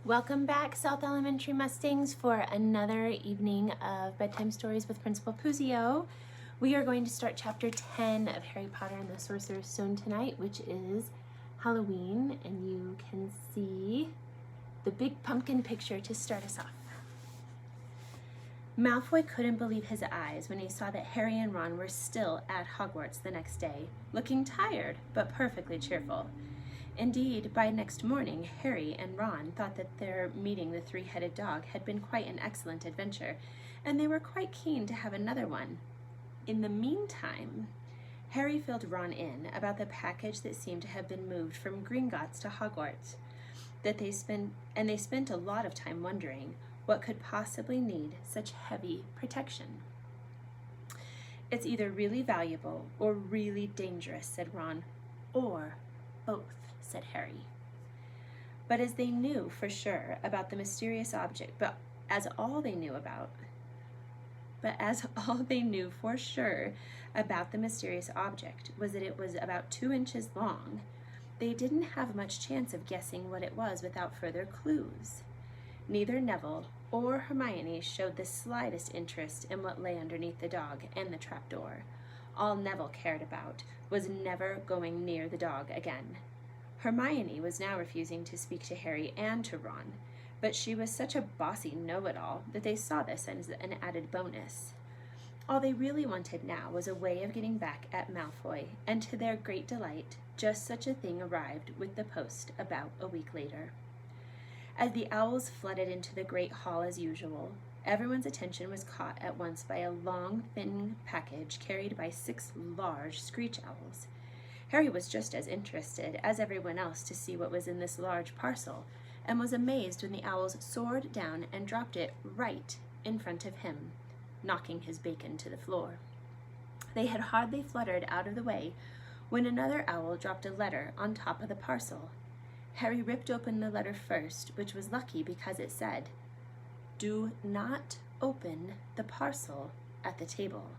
Welcome back, South Elementary Mustangs, for another evening of Bedtime Stories with Principal Puzio. We are going to start Chapter 10 of Harry Potter and the Sorcerer's Stone tonight, which is Halloween, and you can see the big pumpkin picture to start us off. Malfoy couldn't believe his eyes when he saw that Harry and Ron were still at Hogwarts the next day, looking tired but perfectly cheerful. Indeed, by next morning, Harry and Ron thought that their meeting the three-headed dog had been quite an excellent adventure, and they were quite keen to have another one. In the meantime, Harry filled Ron in about the package that seemed to have been moved from Gringotts to Hogwarts. They spent a lot of time wondering what could possibly need such heavy protection. "It's either really valuable or really dangerous," said Ron. "Or both," said Harry. But as they knew for sure about the mysterious object, as all they knew for sure about the mysterious object was that it was about 2 inches long, they didn't have much chance of guessing what it was without further clues. Neither Neville or Hermione showed the slightest interest in what lay underneath the dog and the trapdoor. All Neville cared about was never going near the dog again. Hermione was now refusing to speak to Harry and to Ron, but she was such a bossy know-it-all that they saw this as an added bonus. All they really wanted now was a way of getting back at Malfoy, and to their great delight, just such a thing arrived with the post about a week later. As the owls flooded into the great hall as usual, everyone's attention was caught at once by a long, thin package carried by 6 large screech owls. Harry was just as interested as everyone else to see what was in this large parcel, and was amazed when the owls soared down and dropped it right in front of him, knocking his bacon to the floor. They had hardly fluttered out of the way when another owl dropped a letter on top of the parcel. Harry ripped open the letter first, which was lucky because it said, "Do not open the parcel at the table.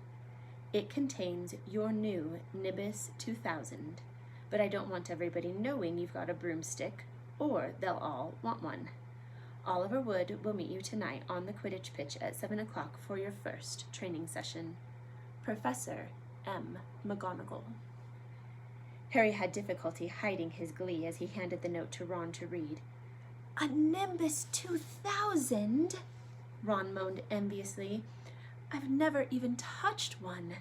It contains your new Nimbus 2000, but I don't want everybody knowing you've got a broomstick, or they'll all want one. Oliver Wood will meet you tonight on the Quidditch pitch at 7 o'clock for your first training session. Professor M. McGonagall." Harry had difficulty hiding his glee as he handed the note to Ron to read. "A Nimbus 2000? Ron moaned enviously. "I've never even touched one."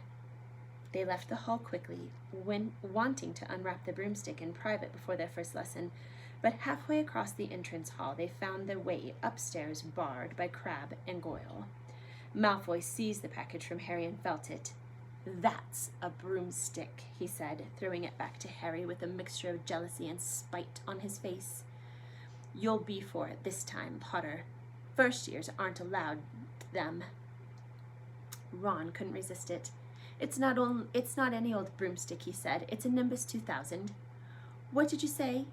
They left the hall quickly, wanting to unwrap the broomstick in private before their first lesson, but halfway across the entrance hall they found their way upstairs barred by Crabbe and Goyle. Malfoy seized the package from Harry and felt it. "That's a broomstick," he said, throwing it back to Harry with a mixture of jealousy and spite on his face. "You'll be for it this time, Potter. First years aren't allowed them." Ron couldn't resist it. It's not any old broomstick," he said. "It's a Nimbus 2000. "What did you say?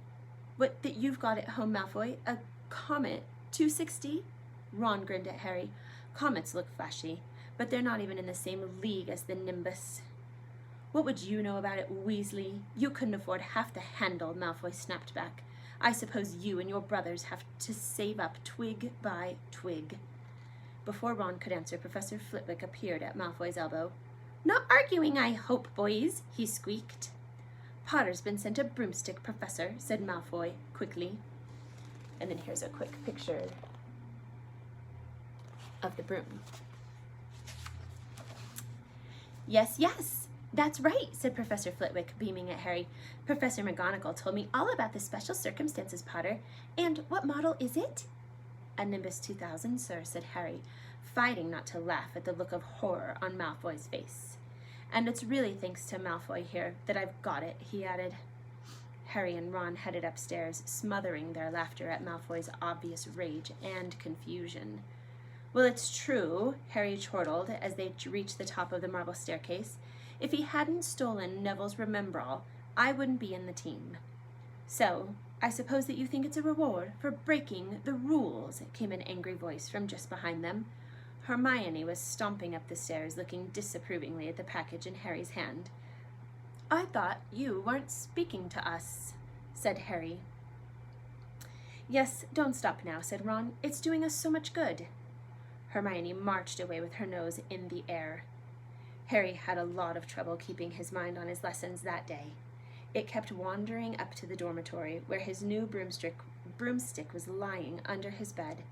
What, that you've got at home, Malfoy? A Comet 260? Ron grinned at Harry. "Comets look flashy, but they're not even in the same league as the Nimbus." "What would you know about it, Weasley? You couldn't afford half the handle," Malfoy snapped back. "I suppose you and your brothers have to save up twig by twig." Before Ron could answer, Professor Flitwick appeared at Malfoy's elbow. "Not arguing, I hope, boys," he squeaked. "Potter's been sent a broomstick, Professor," said Malfoy quickly. And then here's a quick picture of the broom. Yes, that's right," said Professor Flitwick, beaming at Harry. "Professor McGonagall told me all about the special circumstances, Potter. And what model is it?" "A Nimbus 2000, sir," said Harry, fighting not to laugh at the look of horror on Malfoy's face. "And it's really thanks to Malfoy here that I've got it," he added. Harry and Ron headed upstairs, smothering their laughter at Malfoy's obvious rage and confusion. "Well, it's true," Harry chortled as they reached the top of the marble staircase. "If he hadn't stolen Neville's Remembrall, I wouldn't be in the team." "So, I suppose that you think it's a reward for breaking the rules," came an angry voice from just behind them. Hermione was stomping up the stairs, looking disapprovingly at the package in Harry's hand. "I thought you weren't speaking to us," said Harry. Yes, don't stop now, said Ron. It's doing us so much good. Hermione marched away with her nose in the air. Harry had a lot of trouble keeping his mind on his lessons that day. It kept wandering up to the dormitory, where his new broomstick was lying under his bed,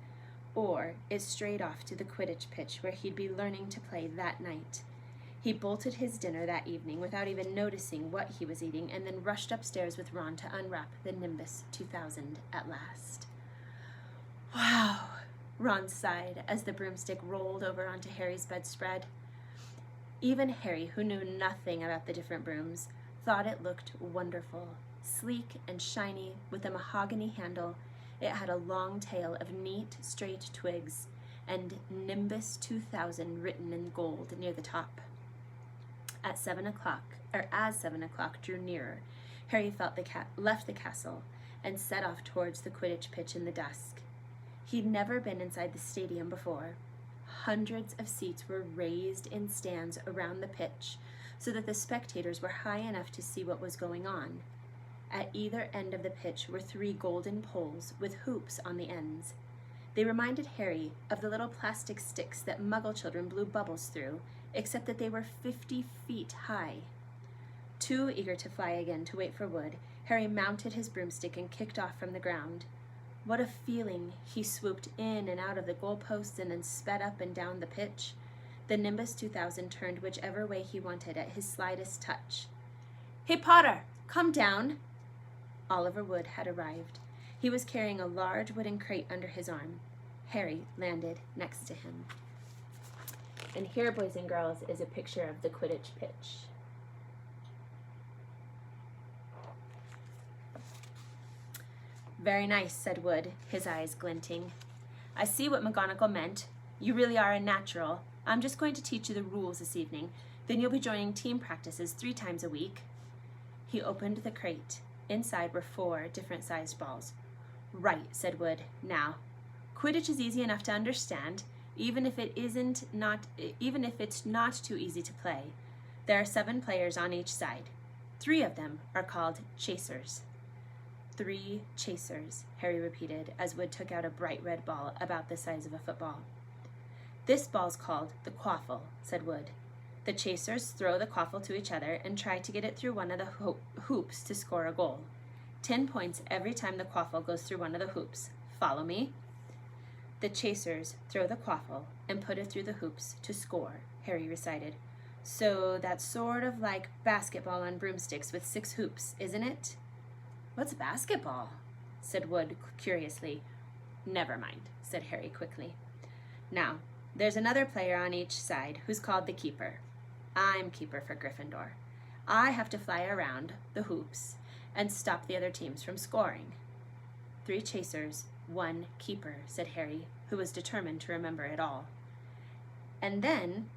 or it strayed off to the Quidditch pitch where he'd be learning to play that night. He bolted his dinner that evening without even noticing what he was eating, and then rushed upstairs with Ron to unwrap the Nimbus 2000 at last. Wow, Ron sighed as the broomstick rolled over onto Harry's bedspread. Even Harry, who knew nothing about the different brooms, thought it looked wonderful. Sleek and shiny, with a mahogany handle, it had a long tail of neat, straight twigs, and Nimbus 2000 written in gold near the top. As 7 o'clock drew nearer, Harry left the castle and set off towards the Quidditch pitch in the dusk. He'd never been inside the stadium before. Hundreds of seats were raised in stands around the pitch so that the spectators were high enough to see what was going on. At either end of the pitch were 3 golden poles with hoops on the ends. They reminded Harry of the little plastic sticks that Muggle children blew bubbles through, except that they were 50 feet high. Too eager to fly again to wait for Wood, Harry mounted his broomstick and kicked off from the ground. What a feeling! He swooped in and out of the goalposts and then sped up and down the pitch. The Nimbus 2000 turned whichever way he wanted at his slightest touch. "Hey, Potter, come down!" Oliver Wood had arrived. He was carrying a large wooden crate under his arm. Harry landed next to him. And here, boys and girls, is a picture of the Quidditch pitch. "Very nice," said Wood, his eyes glinting. "I see what McGonagall meant. You really are a natural. I'm just going to teach you the rules this evening. Then you'll be joining team practices 3 times a week." He opened the crate. Inside were 4 different-sized balls. "Right," said Wood. "Now, Quidditch is easy enough to understand, even if it's not too easy to play. There are 7 players on each side. 3 of them are called chasers." 3 chasers, Harry repeated as Wood took out a bright red ball about the size of a football. "This ball's called the quaffle," said Wood. "The chasers throw the quaffle to each other and try to get it through one of the hoops to score a goal. 10 points every time the quaffle goes through one of the hoops. Follow me?" "The chasers throw the quaffle and put it through the hoops to score," Harry recited. "So that's sort of like basketball on broomsticks with 6 hoops, isn't it?" "What's basketball?" said Wood curiously. "Never mind," said Harry quickly. "Now, there's another player on each side who's called the keeper. I'm keeper for Gryffindor. I have to fly around the hoops and stop the other teams from scoring." 3 chasers, 1 keeper, said Harry, who was determined to remember it all. "And then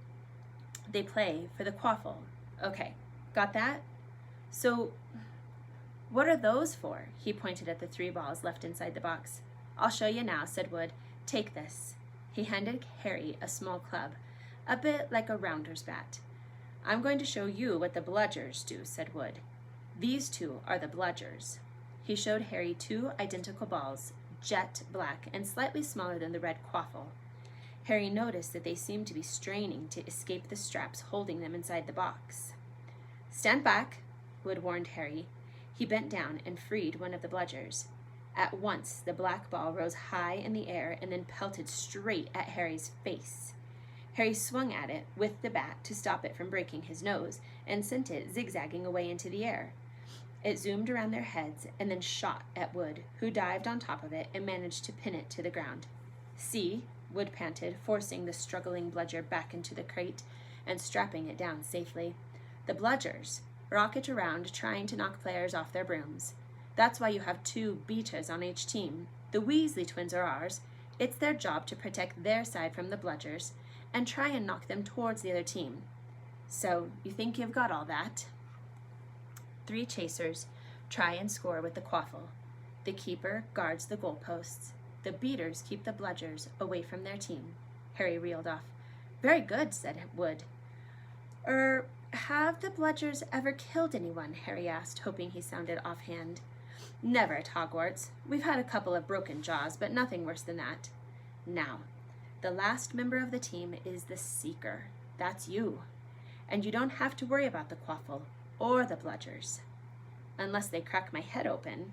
they play for the quaffle. Okay, got that? So what are those for?" He pointed at the 3 balls left inside the box. "I'll show you now," said Wood. "Take this." He handed Harry a small club, a bit like a rounder's bat. "I'm going to show you what the bludgers do," said Wood. "These 2 are the bludgers." He showed Harry 2 identical balls, jet black and slightly smaller than the red quaffle. Harry noticed that they seemed to be straining to escape the straps holding them inside the box. "Stand back," Wood warned Harry. He bent down and freed one of the bludgers. At once, the black ball rose high in the air and then pelted straight at Harry's face. Harry swung at it with the bat to stop it from breaking his nose and sent it zigzagging away into the air. It zoomed around their heads and then shot at Wood, who dived on top of it and managed to pin it to the ground. "See?" Wood panted, forcing the struggling bludger back into the crate and strapping it down safely. "The bludgers rocket around trying to knock players off their brooms. That's why you have 2 beaters on each team. The Weasley twins are ours. It's their job to protect their side from the bludgers and try and knock them towards the other team. So, you think you've got all that?" 3 chasers try and score with the quaffle. The keeper guards the goalposts. The beaters keep the bludgers away from their team. Harry reeled off. "Very good," said Wood. Have the bludgers ever killed anyone?" Harry asked, hoping he sounded offhand. Never at Hogwarts. We've had a couple of broken jaws, but nothing worse than that. Now, the last member of the team is the Seeker. That's you. And you don't have to worry about the Quaffle or the Bludgers. Unless they crack my head open.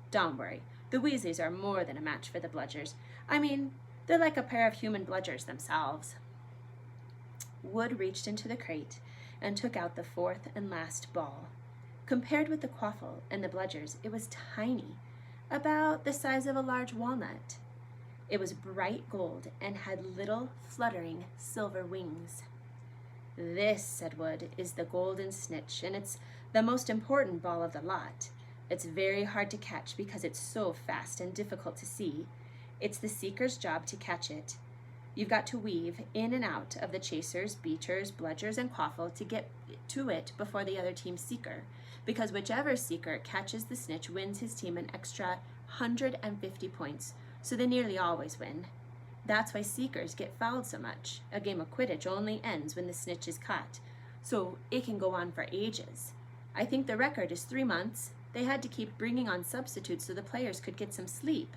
Don't worry, the Weasleys are more than a match for the Bludgers. I mean, they're like a pair of human Bludgers themselves. Wood reached into the crate and took out the fourth and last ball. Compared with the Quaffle and the Bludgers, it was tiny, about the size of a large walnut. It was bright gold and had little fluttering silver wings. This, said Wood, is the golden snitch, and it's the most important ball of the lot. It's very hard to catch because it's so fast and difficult to see. It's the Seeker's job to catch it. You've got to weave in and out of the Chasers, Beachers, Bludgers, and Quaffle to get to it before the other team's Seeker, because whichever Seeker catches the snitch wins his team an extra 150 points, so they nearly always win. That's why Seekers get fouled so much. A game of Quidditch only ends when the snitch is caught, so it can go on for ages. I think the record is 3 months. They had to keep bringing on substitutes so the players could get some sleep.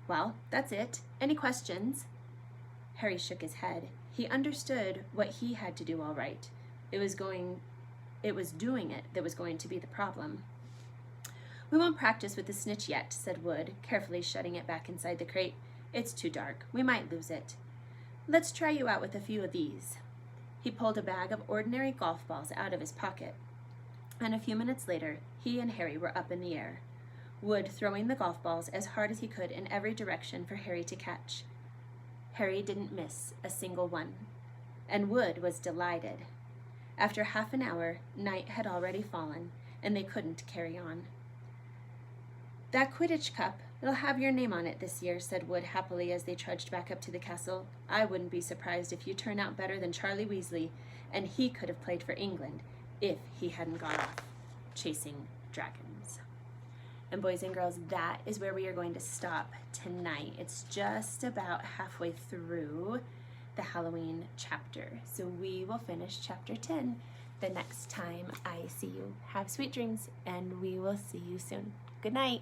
Well, that's it. Any questions? Harry shook his head. He understood what he had to do all right. It was doing it that was going to be the problem. We won't practice with the snitch yet, said Wood, carefully shutting it back inside the crate. It's too dark. We might lose it. Let's try you out with a few of these. He pulled a bag of ordinary golf balls out of his pocket, and a few minutes later, he and Harry were up in the air, Wood throwing the golf balls as hard as he could in every direction for Harry to catch. Harry didn't miss a single one, and Wood was delighted. After half an hour, night had already fallen, and they couldn't carry on. That Quidditch cup, it'll have your name on it this year, said Wood happily as they trudged back up to the castle. I wouldn't be surprised if you turn out better than Charlie Weasley, and he could have played for England if he hadn't gone off chasing dragons. And boys and girls, that is where we are going to stop tonight. It's just about halfway through the Halloween chapter. So we will finish chapter 10 the next time I see you. Have sweet dreams, and we will see you soon. Good night.